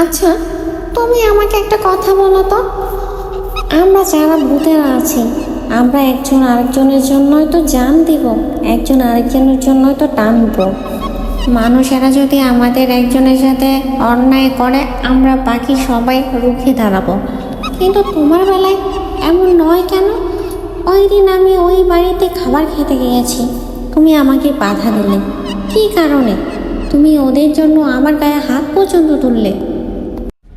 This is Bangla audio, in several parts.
আচ্ছা, তুমি আমাকে একটা কথা বলো তো। আমরা যারা ভূতেরা আছি, আমরা একজন আরেকজনের জন্যই তো জান দিব, একজন আরেকজনের জন্যই তো টানব। মানুষেরা যদি আমাদের একজনের সাথে অন্যায় করে, আমরা বাকি সবাই রুখে দাঁড়াবো। কিন্তু তোমার বেলায় এমন নয় কেন? ওই দিন আমি ওই বাড়িতে খাবার খেতে গিয়েছি, তুমি আমাকে বাধা দিলে। কী কারণে? তুমি ওদের জন্য আমার গায়ে হাত পর্যন্ত তুললে।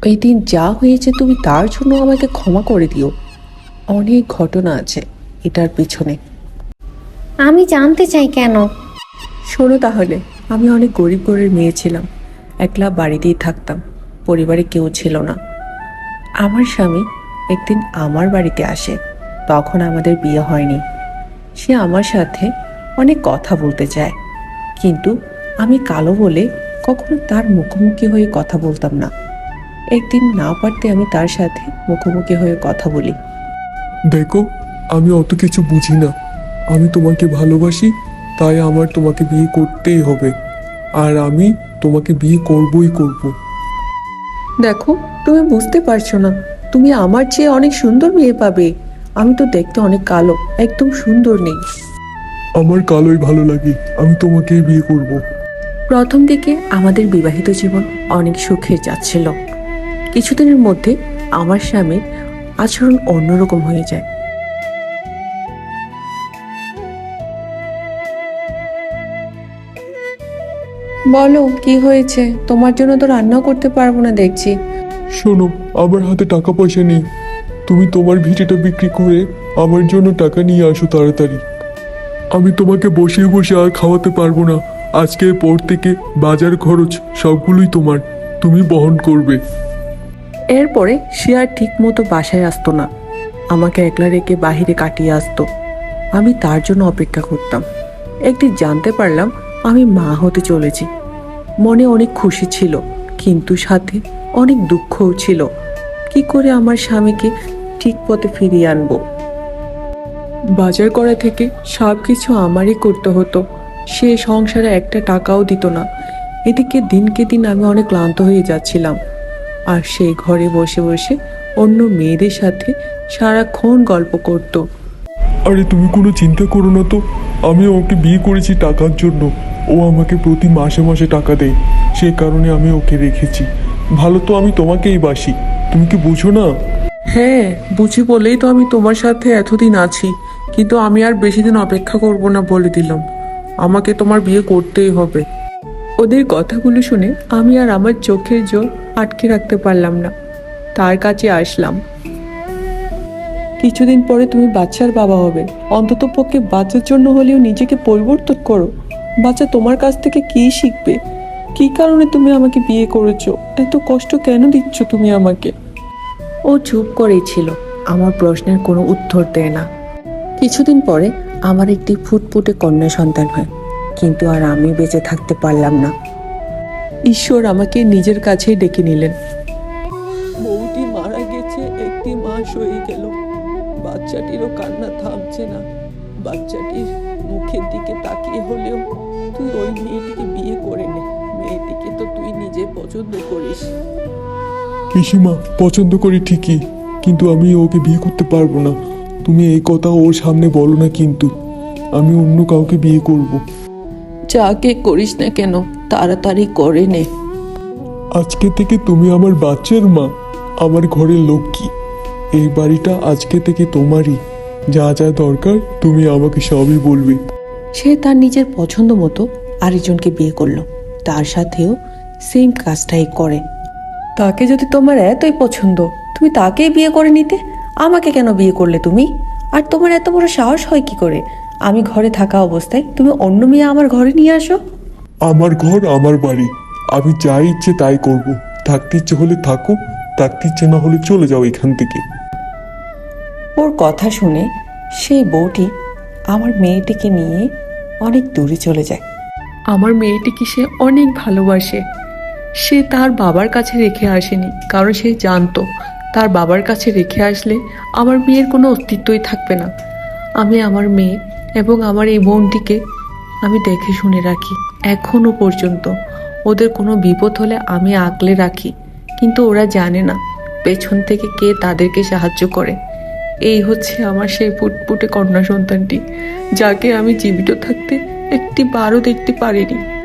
ওই দিন যা হয়েছে তুমি তার জন্য আমাকে ক্ষমা করে দিও। অনেক ঘটনা আছে এটার পিছনে। আমি জানতে চাই কেন। শোনো তাহলে, আমি অনেক গরিব ঘরের মেয়ে ছিলাম। একলা বাড়িতেই থাকতাম, পরিবারে কেউ ছিল না। আমার স্বামী একদিন আমার বাড়িতে আসে, তখন আমাদের বিয়ে হয়নি। সে আমার সাথে অনেক কথা বলতে চায়, কিন্তু আমি কালো বলে কখনো তার মুখোমুখি হয়ে কথা বলতাম না। একদিন না পারতে আমি তার সাথে মুখোমুখি হয়ে কথা বলি। দেখো, আমি অত কিছু বুঝি না। আমি তোমাকে ভালোবাসি, তাই আমার তোমাকে বিয়ে করতেই হবে। আর আমি তোমাকে বিয়ে করবই করব। দেখো, তুমি বুঝতে পারছো না, তুমি আমার চেয়ে অনেক সুন্দর মেয়ে পাবে। আমি তো দেখতে অনেক কালো, একদম সুন্দর নেই। আমার কালোই ভালো লাগে, আমি তোমাকেই বিয়ে করব। প্রথম দিকে আমাদের বিবাহিত জীবন অনেক সুখে যাচ্ছিল। কিছুদিনের মধ্যে আমার স্বামীর আচরণ অন্যরকম হয়ে যায়। বলো, কি হয়েছে? তোমার জন্য তো রান্না করতে পারবো না দেখছি। শোনো, আমার হাতে টাকা পয়সা নেই। তুমি তোমার ভিটেটা বিক্রি করে আমার জন্য টাকা নিয়ে আসো তাড়াতাড়ি। আমি তোমাকে বসে বসে আর খাওয়াতে পারবো না। আজকের পর থেকে বাজার খরচ সবগুলোই তোমার, তুমি বহন করবে। এরপরে সে আর ঠিক মতো বাসায় আসতো না, আমাকে একলা রেখে বাহিরে কাটিয়ে আসতো। আমি তার জন্য অপেক্ষা করতাম। একদিন জানতে পারলাম আমি মা হতে চলেছি। মনে অনেক খুশি ছিল, কিন্তু সাথে অনেক দুঃখও ছিল। কি করে আমার স্বামীকে ঠিক পথে ফিরিয়ে আনবো? বাজার করা থেকে সব কিছু আমারই করতে হতো। সে সংসারে একটা টাকাও দিত না। এদিকে দিনকে দিন আমি অনেক ক্লান্ত হয়ে যাচ্ছিলাম। আর সে ঘরে বসে বসে অন্য মেয়েদের সাথে সারাক্ষণ গল্প করত। আরে তুমি কোনো চিন্তা করো না তো। আমি ওকে বিয়ে করেছি টাকার জন্য। ও আমাকে প্রতি মাসে মাসে টাকা দেয়, সে কারণে আমি ওকে রেখেছি। ভালো তো আমি তোমাকেই বাসি, তুমি কি বুঝো না? হ্যাঁ, বুঝি বলেই তো আমি তোমার সাথে এতদিন আছি। কিন্তু আমি আর বেশি দিন অপেক্ষা করব না বলে দিলাম। আমাকে তোমার বিয়ে করতেই হবে। ওদের কথাগুলো শুনে আমি আর আমার চোখের জল আটকে রাখতে পারলাম না, তার কাছে আসলাম। কিছুদিন পরে তুমি বাচ্চার বাবা হবে, অন্তত পক্ষে বাচ্চার জন্য হলেও নিজেকে পরিবর্তন করো। বাচ্চা তোমার কাছ থেকে কি শিখবে? কি কারণে তুমি আমাকে বিয়ে করেছো? এত কষ্ট কেন দিচ্ছ তুমি আমাকে? ও চুপ করেই ছিল, আমার প্রশ্নের কোনো উত্তর দেয় না। কিছুদিন পরে আমার একটি ফুটফুটে কন্যা সন্তান হয়, কিন্তু আর আমি বেঁচে থাকতে পারলাম না। ঈশ্বর আমাকে নিজের কাছেই ডেকে নিলেন। বউটি মারা গেছে, একটি মাস হয়ে গেল। বাচ্চাটিরও কান্না থামছে না। বাচ্চাটির মুখের দিকে তাকিয়ে হলেও তুই ওই মেয়েটিকে বিয়ে করে নে। মেয়েটিকে তো তুই নিজে পছন্দ করিস। পিসিমা, পছন্দ করি ঠিকই, কিন্তু আমি ওকে বিয়ে করতে পারবো না। তুমি এই কথা ওর সামনে বলো না, কিন্তু আমি অন্য কাউকে বিয়ে করব। যাকে করিস না কেন, তাড়াতাড়ি করে নে। আজকে থেকে তুমি আমার বাচ্চার মা, আমার ঘরের লক্ষ্মী। এই বাড়িটা আজকে থেকে তোমারই। যা যা দরকার তুমি আমাকে সবই বলবে। সে তার নিজের পছন্দ মতো আরেকজনকে বিয়ে করলো, তার সাথেও সেম কাজটাই করে। তাকে যদি তোমার এতই পছন্দ, তুমি তাকেই বিয়ে করে নিতে। আমাকে কেন বিয়ে করলে তুমি? আর তোমার এত বড় সাহস হয় কি করে? আমি ঘরে থাকা অবস্থায় তুমি অন্য মেয়ে আমার ঘরে নিয়ে আসো? আমার ঘর, আমার বাড়ি, আমি যা ইচ্ছে তাই করব। থাকতে ইচ্ছে হলে থাকো, থাকতে ইচ্ছে না হলে চলে যাও এখান থেকে। ওর কথা শুনে সেই বউটি আমার মেয়েটিকে নিয়ে অনেক দূরে চলে যায়। আমার মেয়েটিকে সে অনেক ভালোবাসে। সে তার বাবার কাছে রেখে আসেনি, কারণ সে জানতো তার বাবার কাছে রেখে আসলে আমার মেয়ের কোনো অস্তিত্বই থাকবে না। আমি আমার মেয়ে এবং আমার এই বোনটিকে আমি দেখে শুনে রাখি। এখনো পর্যন্ত ওদের কোনো বিপদ হলে আমি আগলে রাখি। কিন্তু ওরা জানে না পেছন থেকে কে তাদেরকে সাহায্য করে। এই হচ্ছে আমার সেই ফুটফুটে কন্যা সন্তানটি, যাকে আমি জীবিত থাকতে একটি বারও দেখতে পারিনি।